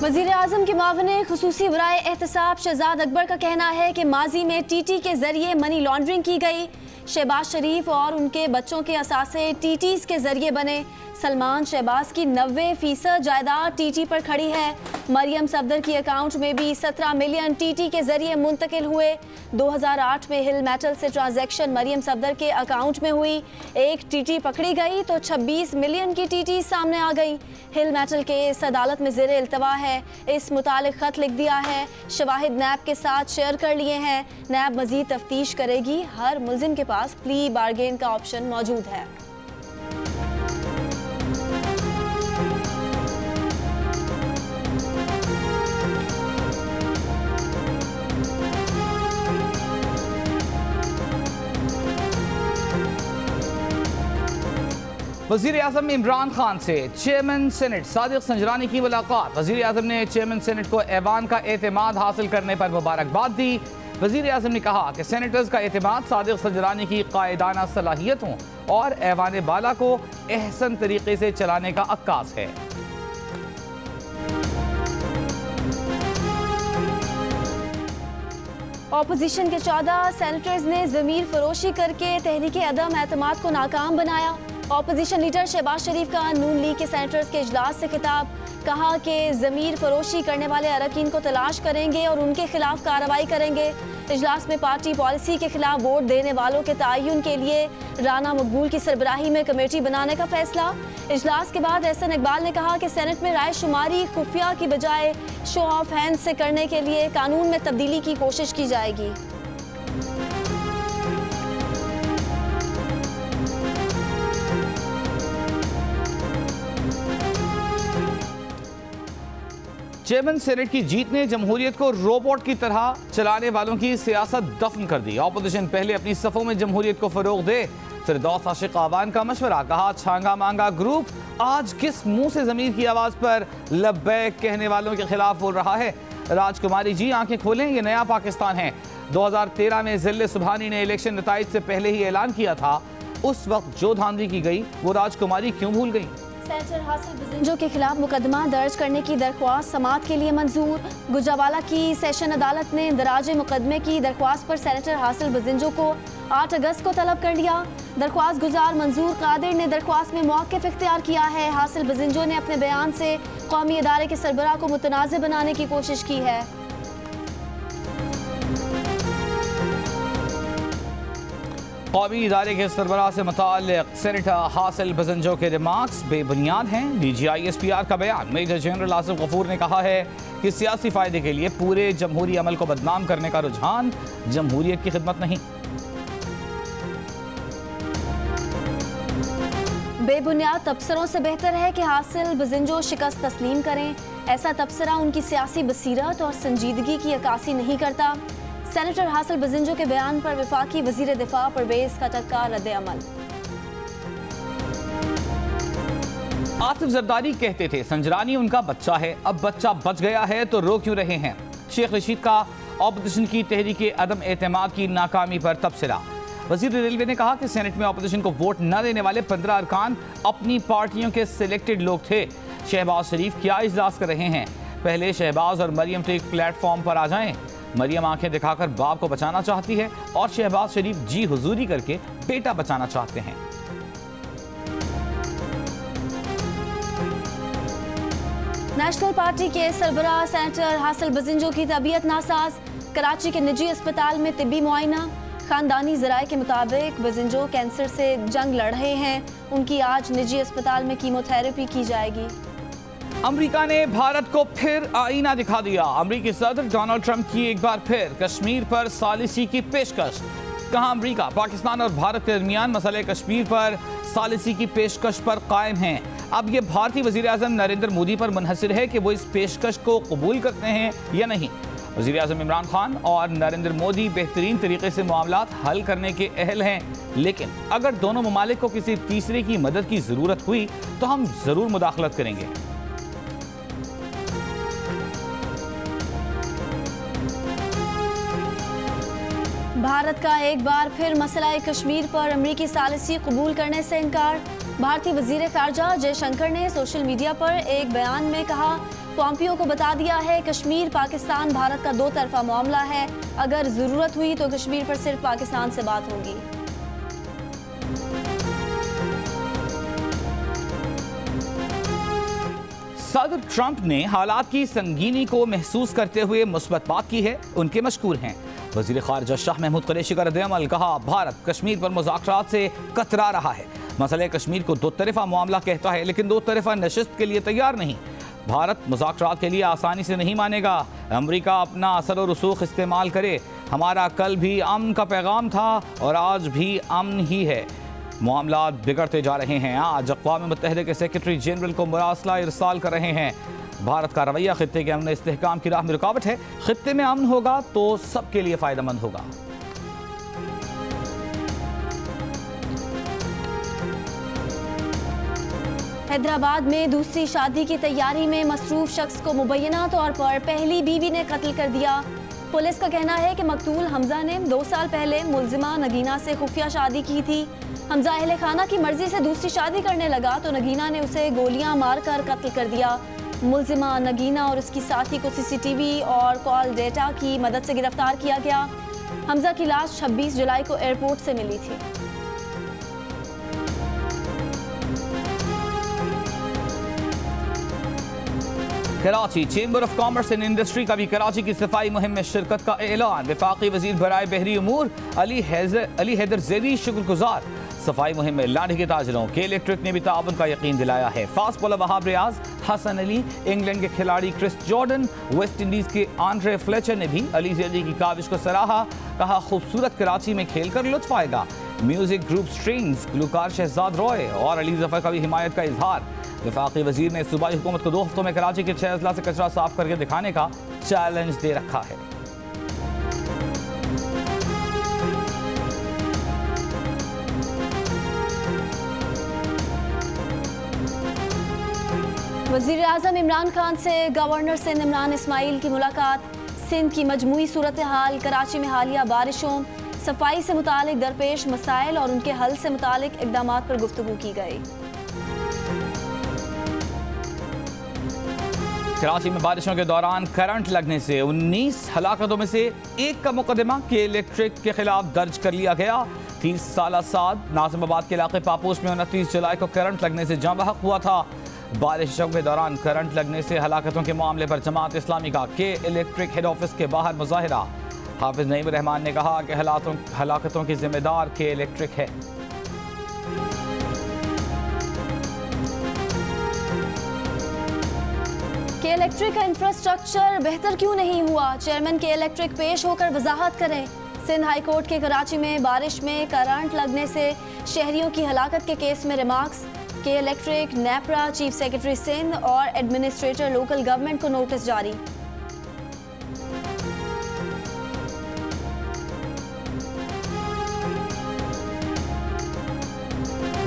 वज़ीर आज़म के मावने खुसूसी बराए एहतसाब शहजाद अकबर का कहना है कि माजी में टीटी के जरिए मनी लॉन्ड्रिंग की गई। शहबाज शरीफ और उनके बच्चों के असासे टीटीज़ के जरिए बने। सलमान शहबाज की 90% जायदाद टीटी पर खड़ी है। मरियम सफदर की अकाउंट में भी 17 मिलियन टीटी के जरिए मुंतकिल हुए। 2008 में हिल मेटल से ट्रांजैक्शन मरियम सफदर के अकाउंट में हुई। एक टीटी पकड़ी गई तो 26 मिलियन की टीटी सामने आ गई। हिल मेटल केस अदालत में ज़ेरे इल्तवा है। इस मुतालिक ख़त लिख दिया है। शवाहिद नैब के साथ शेयर कर लिए हैं। नैब मज़ीद तफ्तीश करेगी। हर मुल्जिम के पास प्ली बारगेन का ऑप्शन मौजूद है। वज़ीर आज़म इमरान खान से चेयरमैन सेनेट सादिक संजरानी की मुलाकात। वज़ीर आज़म ने चेयरमैन सेनेट को ऐवान का एतमाद हासिल करने पर मुबारकबाद दी। वज़ीर आज़म ने कहा कि सेनेटर्स का एतमाद सादिक संजरानी की कायदाना सलाहियतों और ऐवान बाला को एहसन तरीके से चलाने का अक्कास है। ऑपोजिशन के 14 सेनेटर्स ने ज़मीर फरोशी करके तहरीक अदम एतमाद को नाकाम बनाया। ऑपोजिशन लीडर शहबाज शरीफ का नून लीग के सेनेटर्स के इजलास से खिताब। कहा कि ज़मीर फरोशी करने वाले अरकान को तलाश करेंगे और उनके खिलाफ कार्रवाई करेंगे। इजलास में पार्टी पॉलिसी के खिलाफ वोट देने वालों के तयन के लिए राना मकबूल की सरबराही में कमेटी बनाने का फैसला। इजलास के बाद एहसन इकबाल ने कहा कि सेनेट में राय शुमारी खुफिया की बजाय शो ऑफ हैंड से करने के लिए कानून में तब्दीली की कोशिश की जाएगी। चेयरमैन सेनेट की जीत ने जमहूरियत को रोबोट की तरह चलाने वालों की सियासत दफन कर दी। ऑपोजिशन पहले अपनी सफ़ों में जमहूरियत को फरोग दे। फिरदौस आशिक आवान का मशवरा। कहा छांगा मांगा ग्रुप आज किस मुंह से ज़मीर की आवाज़ पर लब्बैक कहने वालों के खिलाफ बोल रहा है। राजकुमारी जी आंखें खोलें, ये नया पाकिस्तान है। 2013 में जिले सुबहानी ने इलेक्शन नताइज से पहले ही ऐलान किया था। उस वक्त जो धांधली की गई वो राजकुमारी क्यों भूल गई। सेनेटर हासिल बजिंजो के खिलाफ मुकदमा दर्ज करने की दरख्वास्त समाअत के लिए मंजूर। गुजरावाला की सेशन अदालत ने इंदराज मुकदमे की दरख्वास्त पर सेनेटर हासिल बजिंजो को 8 अगस्त को तलब कर लिया। दरख्वास्त गुजार मंजूर कादिर ने दरख्वास्त में मौक़िफ़ इख्तियार किया है। हासिल बजिंजो ने अपने बयान से कौमी इदारे के सरबराह को मुतनाज़ बनाने की कोशिश की है। कौमी इदारे के सरबराह से मुताल्लिक़ सेनेटर हासिल बजिंजो के रिमार्क्स बेबुनियाद हैं। DGI-SPR का बयान। मेजर जनरल आसिफ गफूर ने कहा है कि सियासी फ़ायदे के लिए पूरे जमहूरी अमल को बदनाम करने का रुझान जमहूरियत की खिदमत नहीं। बेबुनियाद तबसरों से बेहतर है कि हासिल बजिंजो शिकस्त तस्लीम करें। ऐसा तबसरा उनकी सियासी बसीरत और संजीदगी की अक्कासी नहीं करता। सेनेटर हासिल बजिंजो के बयान पर वफाकी वजीर दिफा परवेज खट्टर का रद्द-ए-अमल। आसिफ जरदारी कहते थे संजरानी उनका बच्चा है, अब बच्चा बच गया है तो रो क्यों रहे हैं। शेख रशीद का ऑपोजिशन की तहरीक अदम एतमाद की नाकामी पर तबसरा। वजीर रेलवे ने कहा कि सेनेट में ऑपोजिशन को वोट न देने वाले 15 अरकान अपनी पार्टियों के सिलेक्टेड लोग थे। शहबाज शरीफ क्या इजलास कर रहे हैं। पहले शहबाज और मरियम तो एक प्लेटफॉर्म पर आ जाएं। मरियम आंखें दिखाकर बाप को बचाना चाहती है और शहबाज शरीफ जी हुजूरी करके बेटा बचाना चाहते हैं। नेशनल पार्टी के सरबराह सेनेटर हासिल बजिंजो की तबीयत नासाज। कराची के निजी अस्पताल में तिब्बी मुआयना। खानदानी ज़राए के मुताबिक बजिंजो कैंसर से जंग लड़ रहे हैं। उनकी आज निजी अस्पताल में कीमोथेरेपी की जाएगी। अमेरिका ने भारत को फिर आईना दिखा दिया। अमेरिकी सदर डोनाल्ड ट्रंप की एक बार फिर कश्मीर पर सालिसी की पेशकश। कहा अमेरिका पाकिस्तान और भारत के दरमियान मसले कश्मीर पर सालिसी की पेशकश पर कायम है। अब ये भारतीय वज़ीर आज़म नरेंद्र मोदी पर मुनहसर है कि वो इस पेशकश को कबूल करते हैं या नहीं। वज़ीर आज़म इमरान खान और नरेंद्र मोदी बेहतरीन तरीके से मामलात हल करने के अहल हैं, लेकिन अगर दोनों ममालिक को किसी तीसरे की मदद की ज़रूरत हुई तो हम ज़रूर मुदाखलत करेंगे। भारत का एक बार फिर मसला कश्मीर पर अमरीकी सालिसी कबूल करने से इनकार। भारतीय वजीर खारजा जयशंकर ने सोशल मीडिया पर एक बयान में कहा, पॉम्पियो को बता दिया है कश्मीर पाकिस्तान भारत का 2 तरफा मामला है, अगर जरूरत हुई तो कश्मीर पर सिर्फ पाकिस्तान से बात होगी। सदर ट्रंप ने हालात की संगीनी को महसूस करते हुए मुस्बत बात की है, उनके मशकूर हैं। वजीर खारजा शाह महमूद कुरैशी का रद्द-ए-अमल, कहा भारत कश्मीर पर मुज़ाकरात से कतरा रहा है। मसले कश्मीर को 2 तरफा मामला कहता है लेकिन 2 तरफा नशिस्त के लिए तैयार नहीं। भारत मुज़ाकरात के लिए आसानी से नहीं मानेगा। अमरीका अपना असर और रसूख इस्तेमाल करे। हमारा कल भी अमन का पैगाम था और आज भी अमन ही है। मामला बिगड़ते जा रहे हैं। आज अक़वाम मुत्तहिदा के सेक्रेटरी जनरल को मुरासला इरसाल कर रहे हैं। भारत का रवैया खित्ते के अमन इस्तेहकाम की राह में रुकावट है। खित्ते में अमन होगा तो सबके लिए फ़ायदेमंद होगा। हैदराबाद में दूसरी शादी की तैयारी में मसरूफ शख्स को मुबैना तौर पर पहली बीवी ने कत्ल कर दिया। पुलिस का कहना है कि मकतूल हमजा ने 2 साल पहले मुलजिमा नगीना से खुफिया शादी की थी। हमजा अहले खाना की मर्जी से दूसरी शादी करने लगा तो नगीना ने उसे गोलियां मारकर कत्ल कर दिया। मुलजिमा नगीना और उसकी साथी को सीसीटीवी और कॉल डेटा की मदद से गिरफ्तार किया गया। हमजा की लाश 26 जुलाई को एयरपोर्ट से मिली थी। Karachi chamber of commerce and industry का भी कराची की सफाई मुहिम में शिरकत का ऐलान। वफाकी वजीर बराए बहरी उमूर अली हैदर ज़ेरी शुक्रगुजार। सफाई मुहिम में लाठी के ताजरों के इलेक्ट्रिक ने भी ताउन का यकीन दिलाया है। Fast bowler Wahab Riaz, Hasan Ali, England के खिलाड़ी क्रिस जॉर्डन, वेस्ट इंडीज के आंड्रे फ्लेचर ने भी अली ज़ेरी की काविश को सराहा। कहा खूबसूरत कराची में खेलकर लुत्फ आएगा। म्यूजिक ग्रुप स्ट्रिंग्स गुलकार शहजाद रॉय और अली जफर का भी हिमायत का इजहार। वफाकी वजीर ने सूबाई हुकूमत को 2 हफ्तों में कराची के 6 अजला से कचरा साफ करके दिखाने का चैलेंज दे रखा है। वज़ीर आज़म इमरान खान से गवर्नर सिंध इमरान इस्माइल की मुलाकात। सिंध की मजमूई सूरत हाल, कराची में हालिया बारिशों, सफाई से मुतालिक दरपेश मसाइल और उनके हल से मुतालिक इक़दामात पर गुफ्तगू की गई। कराची में बारिशों के दौरान करंट लगने से 19 हलाकतों में से 1 का मुकदमा के इलेक्ट्रिक के खिलाफ दर्ज कर लिया गया। 30 साल साद नाज़िमाबाद के इलाके पापोश में 29 जुलाई को करंट लगने से जाँ बहक हुआ था। बारिशों के दौरान करंट लगने से हलाकतों के मामले पर जमात इस्लामी का के इलेक्ट्रिक हेड ऑफिस के बाहर मुजाहिरा। हाफिज नईम रहमान ने कहा कि हलाकतों की जिम्मेदार के इलेक्ट्रिक है। के इलेक्ट्रिक का इंफ्रास्ट्रक्चर बेहतर क्यों नहीं हुआ? चेयरमैन के इलेक्ट्रिक पेश होकर वजाहत करें। सिंध हाई कोर्ट के कराची में बारिश में करंट लगने से शहरियों की हलाकत के केस में remarks. K Electric, NEPRA, chief secretary Sindh और एडमिनिस्ट्रेटर लोकल गवर्नमेंट को नोटिस जारी।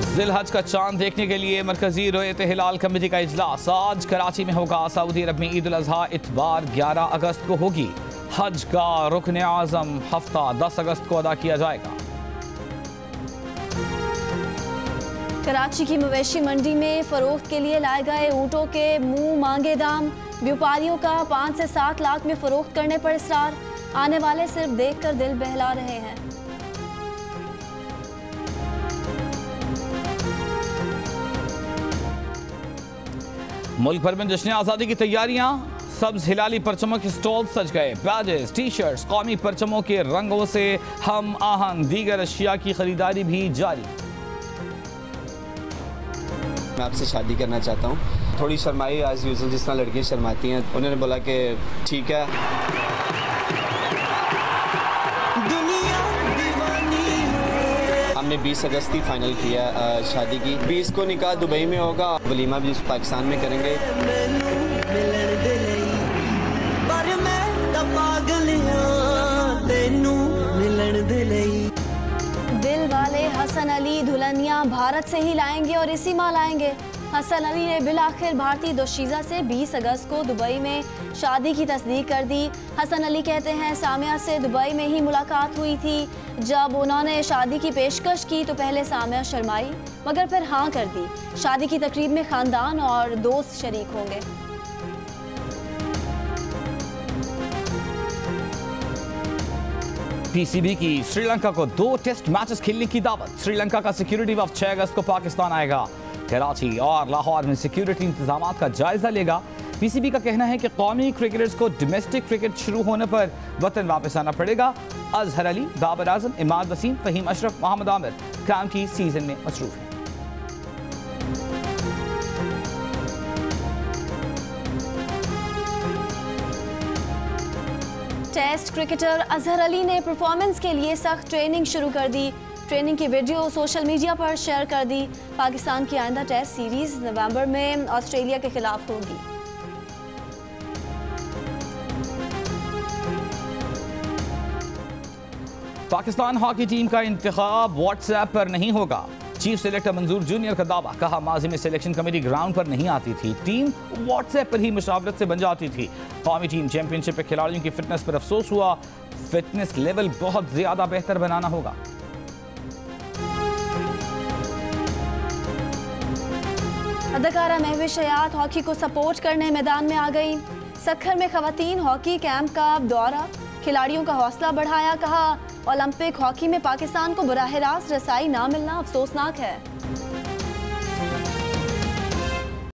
जिलहज का चांद देखने के लिए मरकजी रोयत हिलाल कमेटी का इजलास आज कराची में होगा। सऊदी अरब में ईद उल अजहा इतवार 11 अगस्त को होगी। हज का रुकन आज़म हफ्ता 10 अगस्त को अदा किया जाएगा। कराची की मवेशी मंडी में फरोख्त के लिए लाए गए ऊँटों के मुंह मांगे दाम। व्यापारियों का 5 से 7 लाख में फरोख्त करने पर इसरार। आने वाले सिर्फ देखकर दिल बहला रहे हैं। मुल्क भर में जश्न आज़ादी की तैयारियां। सब्ज हिलाली परचमों के स्टॉल सज गए। बैजेस, टी शर्ट्स, कौमी परचमों के रंगों से हम आहंग दीगर अशिया की खरीदारी भी जारी। मैं आपसे शादी करना चाहता हूँ। थोड़ी शर्माई एज यूजुअल, जिस तरह लड़कियाँ शर्माती हैं। उन्होंने बोला कि ठीक है। हमने 20 अगस्त ही फाइनल किया शादी की। 20 को निकाह दुबई में होगा, वलीमा भी पाकिस्तान में करेंगे। दिल वाले हसन अली दुल्हनियां भारत से ही लाएंगे और इसी माह लाएंगे। हसन अली ने बिलाखिर भारतीय दोशीज़ा से 20 अगस्त को दुबई में शादी की तस्दीक कर दी। हसन अली कहते हैं सामिया से दुबई में ही मुलाकात हुई थी। जब उन्होंने शादी की पेशकश की तो पहले सामिया शर्माई मगर फिर हाँ कर दी। शादी की तकरीब में ख़ानदान और दोस्त शरीक होंगे। पीसीबी की श्रीलंका को 2 टेस्ट मैचेस खेलने की दावत। श्रीलंका का सिक्योरिटी वफ्द 6 अगस्त को पाकिस्तान आएगा। कराची और लाहौर में सिक्योरिटी इंतजाम का जायजा लेगा। पीसीबी का कहना है कि कौमी क्रिकेटर्स को डोमेस्टिक क्रिकेट शुरू होने पर वतन वापस आना पड़ेगा। अजहर अली, बाबर आजम, इमाद वसीम, फहीम अशरफ, मोहम्मद आमिर काम की सीजन में मसरूफ हैं। टेस्ट क्रिकेटर अजहर अली ने परफॉर्मेंस के लिए सख्त ट्रेनिंग शुरू कर दी। ट्रेनिंग की वीडियो सोशल मीडिया पर शेयर कर दी। पाकिस्तान की आइंदा टेस्ट सीरीज नवंबर में ऑस्ट्रेलिया के खिलाफ होगी। पाकिस्तान हॉकी टीम का इंतखाब व्हाट्सएप पर नहीं होगा। चीफ सेलेक्टर मंजूर जूनियर का दावा। कहा, माजी में सिलेक्शन कमेटी ग्राउंड पर नहीं आती थी, टीम व्हाट्सएप पर ही मुशावरत से बन जाती थी। कौमी टीम चैंपियनशिप में खिलाड़ियों की फिटनेस पर अफसोस हुआ। फिटनेस लेवल बहुत ज्यादा बेहतर बनाना होगा। अदाकारा महविश हयात हॉकी को सपोर्ट करने मैदान में आ गई। सक्खर में खवातीन हॉकी कैंप का दौरा, खिलाड़ियों का हौसला बढ़ाया। कहा, ओलंपिक हॉकी में पाकिस्तान को बराह रास्त रसाई ना मिलना अफसोसनाक है।